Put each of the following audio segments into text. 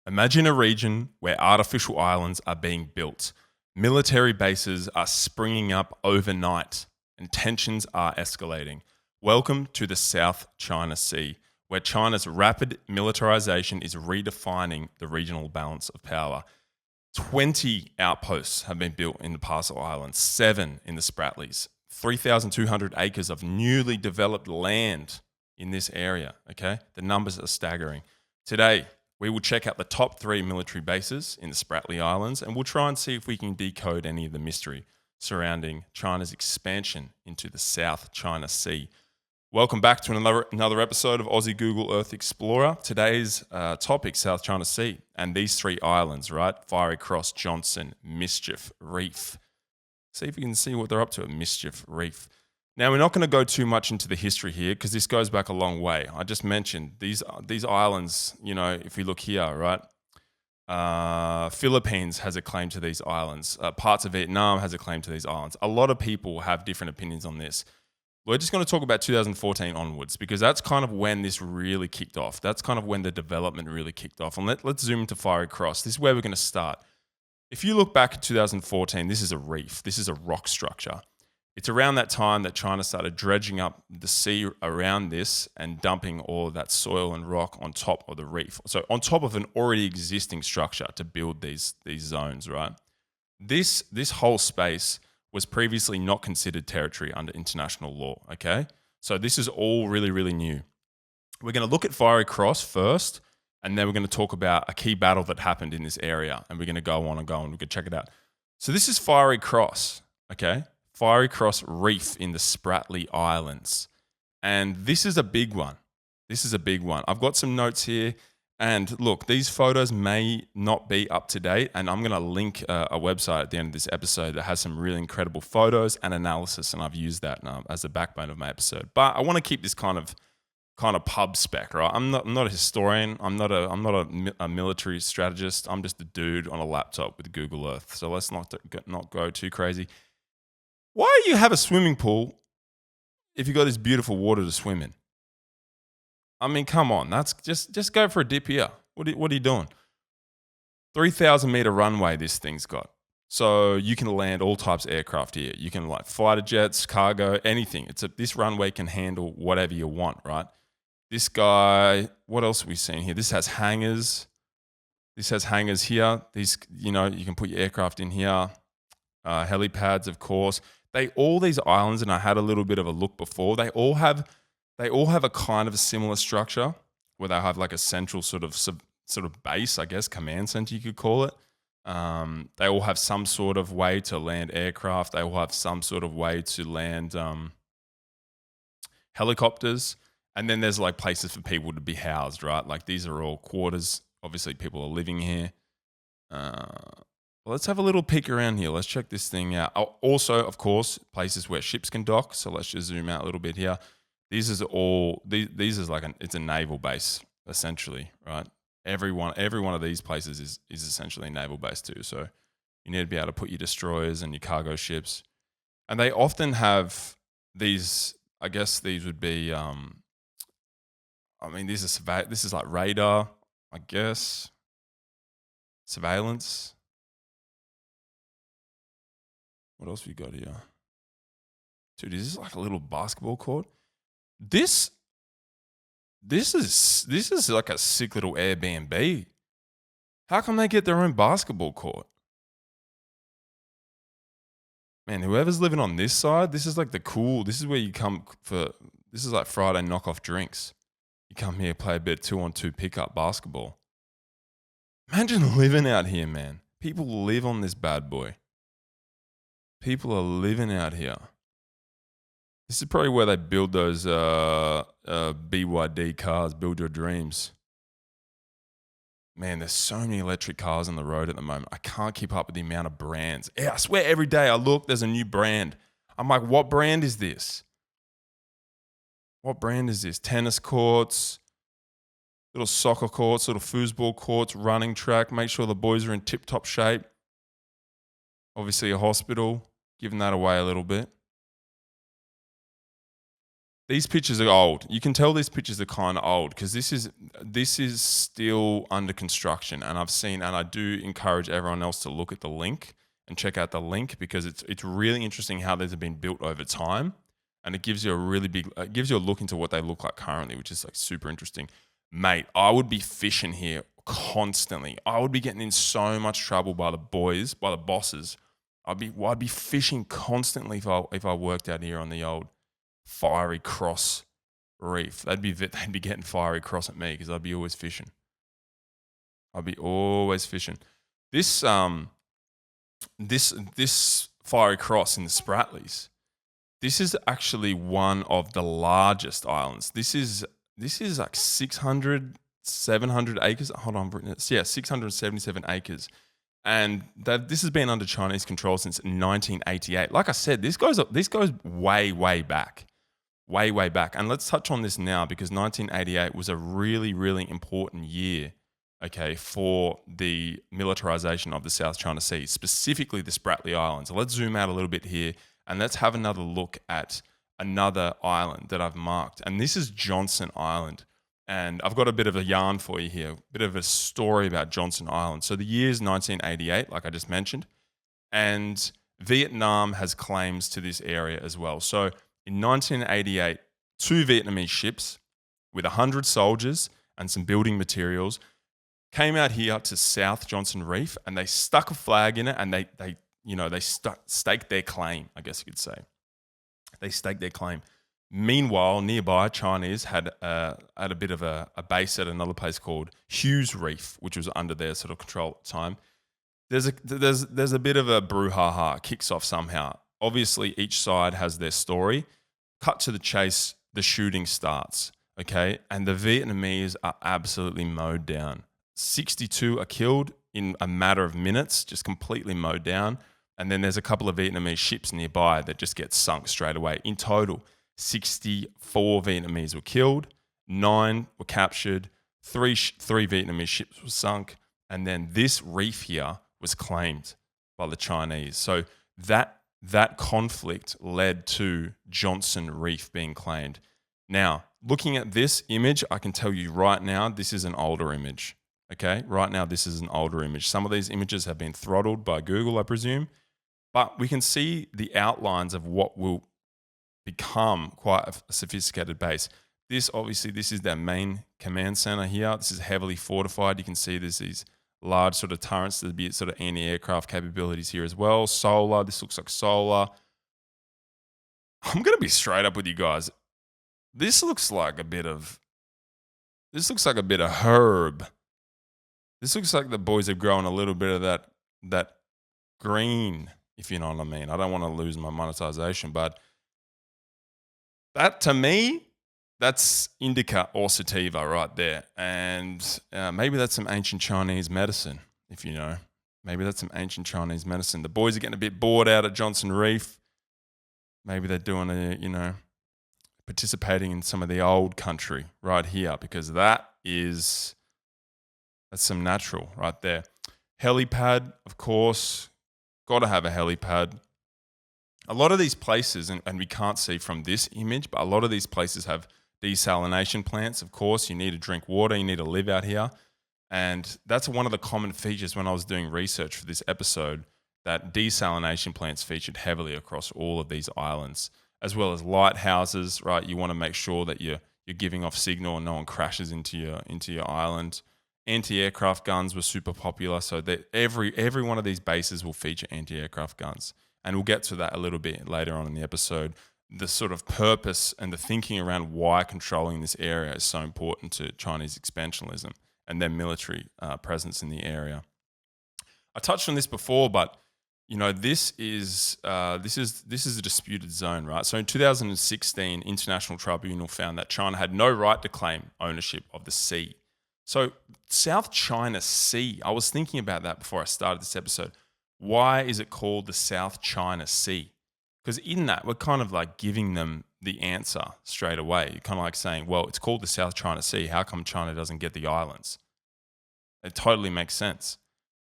Imagine a region where artificial islands are being built, military bases are springing up overnight, and tensions are escalating. Welcome to the South China Sea, where China's rapid militarization is redefining the regional balance of power. 20 outposts have been built in the Parcel Islands, 7 in the Spratlys, 3,200 acres of newly developed land in this area. Okay, the numbers are staggering. Today, we will check out the top 3 military bases in the Spratly Islands, and we'll try and see if we can decode any of the mystery surrounding China's expansion into the South China Sea. Welcome back to another episode of Aussie Google Earth Explorer. Today's topic, South China Sea, and these 3 islands, right? Fiery Cross, Johnson, Mischief Reef. See if you can see what they're up to at Mischief Reef. Now, we're not going to go too much into the history here because this goes back a long way. I just mentioned these islands, you know, if we look here, right? Philippines has a claim to these islands. Parts of Vietnam has a claim to these islands. A lot of people have different opinions on this. We're just going to talk about 2014 onwards because that's kind of when this really kicked off. That's kind of when the development really kicked off. And let's zoom into Fiery Cross. This is where we're going to start. If you look back at 2014, this is a reef. This is a rock structure. It's around that time that China started dredging up the sea around this and dumping all of that soil and rock on top of the reef. So on top of an already existing structure to build these zones, right? This whole space was previously not considered territory under international law, okay? So this is all really, really new. We're going to look at Fiery Cross first, and then we're going to talk about a key battle that happened in this area, and we're going to go on and go on. We can check it out. So this is Fiery Cross, okay? Fiery Cross Reef in the Spratly Islands. And this is a big one. This is a big one. I've got some notes here. And look, these photos may not be up to date. And I'm going to link a website at the end of this episode that has some really incredible photos and analysis. And I've used that as the backbone of my episode. But I want to keep this kind of pub spec, right? I'm not a historian. I'm not a military strategist. I'm just a dude on a laptop with Google Earth. So let's not go too crazy. Why do you have a swimming pool if you got this beautiful water to swim in? I mean, come on. That's just go for a dip here. What are you doing? 3,000 meter runway this thing's got. So you can land all types of aircraft here. You can like fighter jets, cargo, anything. This runway can handle whatever you want, right? This guy, what else have we seen here? This has hangars. This has hangars here. These, you can put your aircraft in here. Helipads, of course. All these islands, and I had a little bit of a look before, they all have a kind of a similar structure where they have like a central sort of base, I guess, command center you could call it. They all have some sort of way to land aircraft. They all have some sort of way to land helicopters. And then there's like places for people to be housed, right? Like these are all quarters. Obviously, people are living here. Let's have a little peek around here. Let's check this thing out. Also, of course, places where ships can dock. So let's just zoom out a little bit here. These is like it's a naval base essentially, right? Every one of these places is essentially a naval base too. So you need to be able to put your destroyers and your cargo ships, and they often have these. I guess these would be. This is like radar, I guess. Surveillance. What else we got here? Dude, is this like a little basketball court? This is like a sick little Airbnb. How come they get their own basketball court? Man, whoever's living on this side, this is like this is where you come this is like Friday knockoff drinks. You come here, play a bit 2-on-2 pickup basketball. Imagine living out here, man. People live on this bad boy. People are living out here. This is probably where they build those BYD cars, build your dreams. Man, there's so many electric cars on the road at the moment. I can't keep up with the amount of brands. Yeah, I swear every day I look, there's a new brand. I'm like, what brand is this? What brand is this? Tennis courts, little soccer courts, little foosball courts, running track. Make sure the boys are in tip-top shape. Obviously a hospital, giving that away a little bit. These pictures are old. You can tell these pictures are kind of old because this is still under construction. And I do encourage everyone else to look at the link and check out the link because it's really interesting how these have been built over time, and it gives you it gives you a look into what they look like currently, which is like super interesting. Mate, I would be fishing here constantly. I would be getting in so much trouble by the bosses. I'd be fishing constantly if I worked out here on the old Fiery Cross Reef. They'd be getting Fiery Cross at me because I'd be always fishing. This Fiery Cross in the Spratlys. This is actually one of the largest islands. This is like 600, 700 acres. Hold on, yeah, 677 acres. And this has been under Chinese control since 1988. Like I said, this goes way, way back. Way, way back. And let's touch on this now because 1988 was a really, really important year, okay, for the militarization of the South China Sea, specifically the Spratly Islands. So let's zoom out a little bit here and let's have another look at another island that I've marked. And this is Johnson Island. And I've got a bit of a yarn for you here, a bit of a story about Johnson Island. So the year is 1988, like I just mentioned, and Vietnam has claims to this area as well. So in 1988, 2 Vietnamese ships with 100 soldiers and some building materials came out here to South Johnson Reef, and they stuck a flag in it, and they staked their claim, I guess you could say. They staked their claim. Meanwhile, nearby, Chinese had a bit of a base at another place called Hughes Reef, which was under their sort of control at the time. There's a bit of a brouhaha, kicks off somehow. Obviously, each side has their story. Cut to the chase, the shooting starts, okay? And the Vietnamese are absolutely mowed down. 62 are killed in a matter of minutes, just completely mowed down. And then there's a couple of Vietnamese ships nearby that just get sunk straight away. In total, 64 Vietnamese were killed, 9 were captured, three Vietnamese ships were sunk, and then this reef here was claimed by the Chinese. So that conflict led to Johnson Reef being claimed. Now, looking at this image, I can tell you right now, this is an older image. Okay, right now this is an older image. Some of these images have been throttled by Google, I presume, but we can see the outlines of what will become quite a sophisticated base. This is their main command center here. This is heavily fortified. You can see there's these large sort of turrets. There'd be sort of anti-aircraft capabilities here as well. Solar, this looks like solar. I'm going to be straight up with you guys. This looks like a bit of herb. This looks like the boys have grown a little bit of that green, if you know what I mean. I don't want to lose my monetization, but that, to me, that's indica or sativa right there. And maybe that's some ancient Chinese medicine, if you know. Maybe that's some ancient Chinese medicine. The boys are getting a bit bored out at Johnson Reef. Maybe they're doing participating in some of the old country right here, because that's some natural right there. Helipad, of course. Got to have a helipad. A lot of these places, and we can't see from this image, but a lot of these places have desalination plants. Of course, you need to drink water, you need to live out here. And that's one of the common features when I was doing research for this episode, that desalination plants featured heavily across all of these islands, as well as lighthouses, right? You want to make sure that you're giving off signal and no one crashes into your island. Anti-aircraft guns were super popular, so that every one of these bases will feature anti-aircraft guns. And we'll get to that a little bit later on in the episode. The sort of purpose and the thinking around why controlling this area is so important to Chinese expansionism and their military presence in the area. I touched on this before, but this is a disputed zone, right? So in 2016, International Tribunal found that China had no right to claim ownership of the sea. So South China Sea, I was thinking about that before I started this episode. Why is it called the South China Sea? Because in that, we're kind of like giving them the answer straight away. You're kind of like saying, well, it's called the South China Sea. How come China doesn't get the islands? It totally makes sense.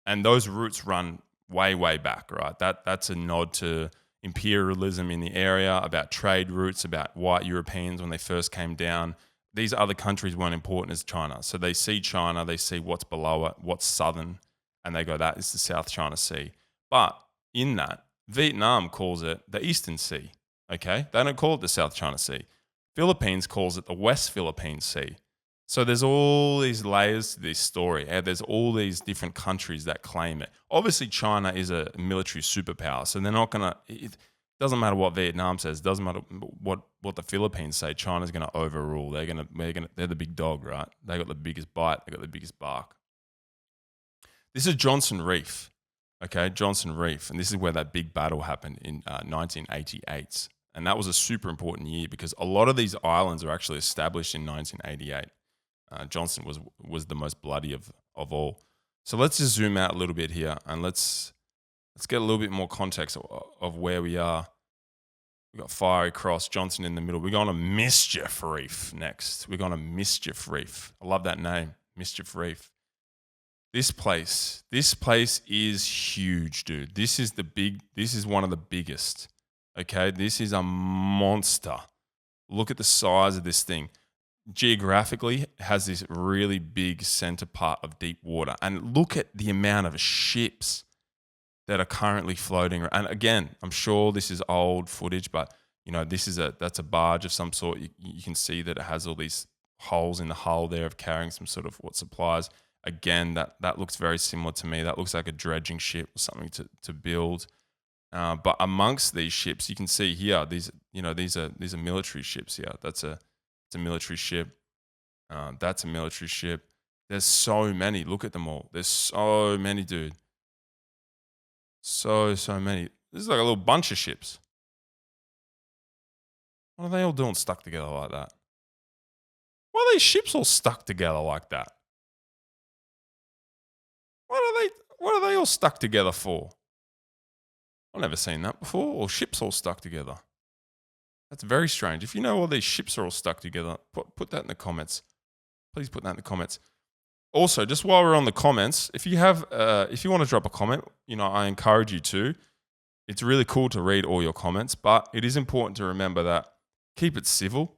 And those roots run way, way back, right? That's a nod to imperialism in the area, about trade routes, about white Europeans when they first came down. These other countries weren't important as China. So they see China, they see what's below it, what's southern, and they go, that is the South China Sea. But in that, Vietnam calls it the Eastern Sea, okay? They don't call it the South China Sea. Philippines calls it the West Philippine Sea. So there's all these layers to this story. And there's all these different countries that claim it. Obviously, China is a military superpower, so they're not going to... It doesn't matter what Vietnam says. Doesn't matter what the Philippines say. China's going to overrule. They're the big dog, right? They got the biggest bite. They got the biggest bark. This is Johnson Reef, okay? Johnson Reef, and this is where that big battle happened in 1988. And that was a super important year because a lot of these islands are actually established in 1988. Johnson was the most bloody of all. So let's just zoom out a little bit here and let's get a little bit more context of where we are. We've got Fiery Cross, Johnson in the middle. We're going to Mischief Reef next. We're going to Mischief Reef. I love that name, Mischief Reef. This place is huge, dude. This is one of the biggest. Okay, this is a monster. Look at the size of this thing. Geographically, it has this really big center part of deep water. And look at the amount of ships that are currently floating. And again, I'm sure this is old footage, but you know, that's a barge of some sort. You can see that it has all these holes in the hull there of carrying some sort of supplies. Again, that looks very similar to me. That looks like a dredging ship or something to build. But amongst these ships, you can see here these are military ships here. It's a military ship. That's a military ship. There's so many. Look at them all. There's so many, dude. So many. This is like a little bunch of ships. What are they all doing stuck together like that? Why are these ships all stuck together like that? What are they all stuck together for? I've never seen that before. Or ships all stuck together. That's very strange. If you know all these ships are all stuck together, put that in the comments. Please put that in the comments. Also, just while we're on the comments, if you want to drop a comment, I encourage you to. It's really cool to read all your comments, but it is important to remember that keep it civil.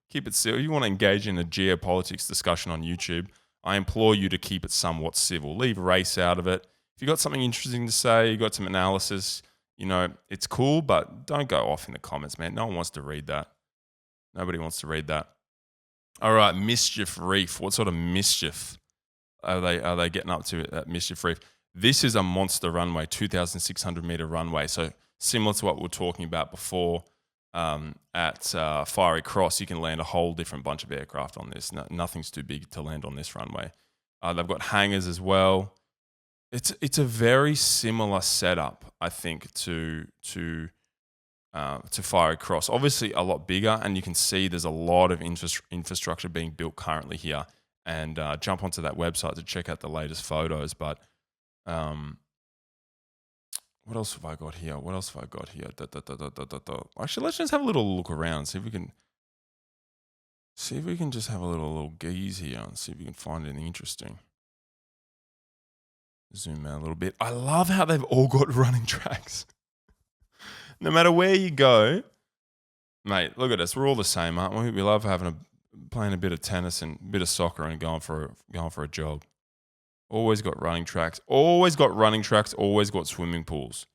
Keep it civil. If you want to engage in a geopolitics discussion on YouTube, I implore you to keep it somewhat civil. Leave race out of it. If you got something interesting to say, you got some analysis, it's cool, but don't go off in the comments, man. No one wants to read that. Nobody wants to read that. All right, Mischief Reef. What sort of mischief are they getting up to at Mischief Reef? This is a monster runway, 2,600 meter runway. So similar to what we were talking about before at Fiery Cross, you can land a whole different bunch of aircraft on this. Nothing's too big to land on this runway. They've got hangars as well. It's a very similar setup, I think, to Fiery Cross. Obviously, a lot bigger, and you can see there's a lot of infrastructure being built currently here. And jump onto that website to check out the latest photos. But what else have I got here? Actually, let's just have a little look around. See if we can just have a little gaze here and see if we can find anything interesting. Zoom out a little bit. I love how they've all got running tracks. No matter where you go, mate, look at us. We're all the same, aren't we? We love playing a bit of tennis and a bit of soccer and going for a jog. Always got running tracks. Always got swimming pools.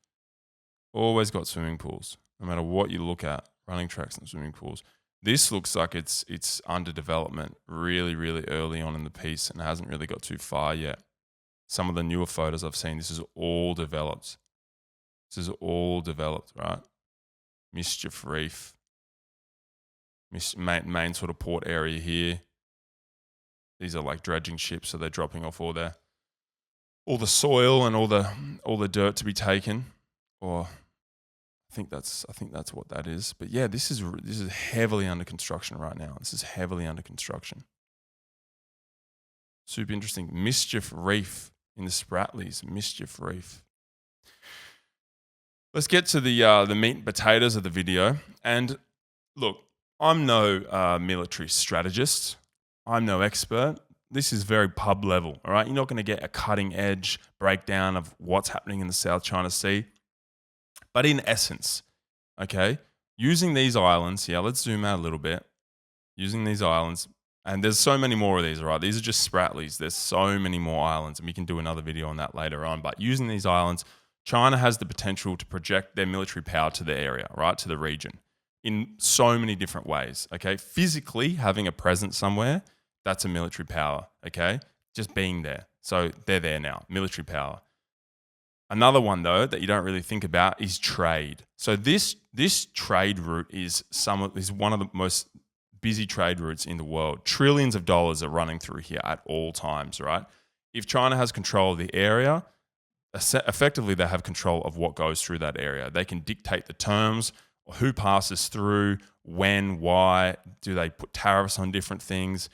Always got swimming pools. No matter what you look at, running tracks and swimming pools. This looks like it's under development really, really early on in the piece and hasn't really got too far yet. Some of the newer photos I've seen, this is all developed. Right? Mischief Reef. Main sort of port area here. These are like dredging ships, so they're dropping off all the soil and all the dirt to be taken. Or I think that's what that is. But yeah, this is heavily under construction right now. Super interesting. Mischief Reef in the Spratlys. Mischief Reef. Let's get to the meat and potatoes of the video. And look, I'm no military strategist. I'm no expert. This is very pub level, all right? You're not going to get a cutting edge breakdown of what's happening in the South China Sea. But in essence, okay, using these islands, let's zoom out a little bit. Using these islands, and there's so many more of these, right? These are just Spratlys. There's so many more islands, and we can do another video on that later on. But using these islands, China has the potential to project their military power to the area, right, to the region, in so many different ways, okay? Physically having a presence somewhere, that's a military power, okay? Just being there. So they're there now, military power. Another one, though, that you don't really think about is trade. So this trade route is one of the most busy trade routes in the world. Trillions of dollars are running through here at all times, right? If China has control of the area, effectively they have control of what goes through that area. They can dictate the terms, who passes through, when, why, do they put tariffs on different things.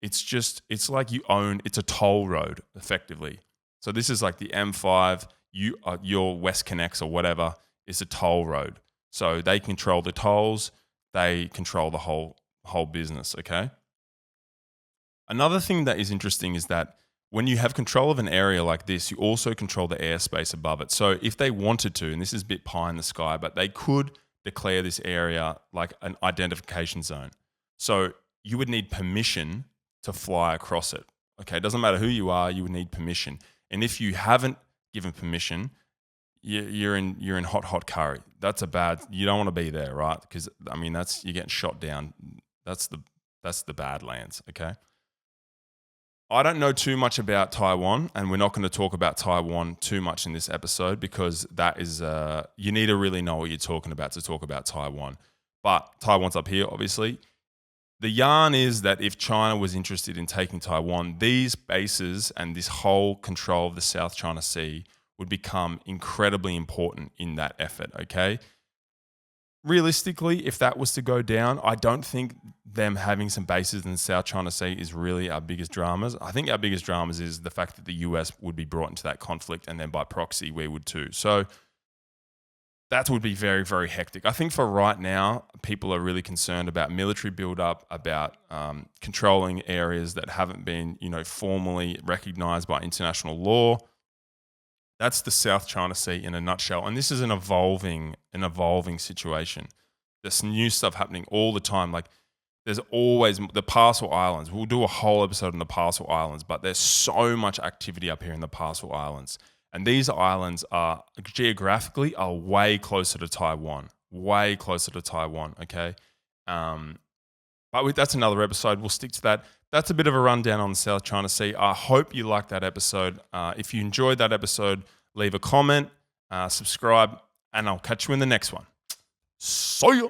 It's like it's a toll road, effectively. So this is like the M5, your West Connects or whatever is a toll road. So they control the tolls, they control the whole business, okay? Another thing that is interesting is that when you have control of an area like this, you also control the airspace above it. So if they wanted to, and this is a bit pie in the sky, but they could declare this area like an identification zone. So you would need permission to fly across it. Okay, it doesn't matter who you are, you would need permission. And if you haven't given permission, you're in hot curry. You don't want to be there, right? Because I mean you're getting shot down. That's the Badlands, okay? I don't know too much about Taiwan, and we're not going to talk about Taiwan too much in this episode because that is you need to really know what you're talking about to talk about Taiwan. But Taiwan's up here, obviously. The yarn is that if China was interested in taking Taiwan, these bases and this whole control of the South China Sea would become incredibly important in that effort, okay? Realistically, if that was to go down, I don't think them having some bases in the South China Sea is really our biggest dramas. I think our biggest dramas is the fact that the US would be brought into that conflict, and then by proxy, we would too. So that would be very, very hectic. I think for right now, people are really concerned about military buildup, about controlling areas that haven't been, formally recognized by international law. That's the South China Sea in a nutshell. And this is an evolving situation. There's new stuff happening all the time. Like there's always the Parcel Islands. We'll do a whole episode on the Parcel Islands, but there's so much activity up here in the Parcel Islands. And these islands are geographically way closer to Taiwan, okay? But that's another episode. We'll stick to that. That's a bit of a rundown on the South China Sea. I hope you liked that episode. If you enjoyed that episode, leave a comment, subscribe, and I'll catch you in the next one. See ya.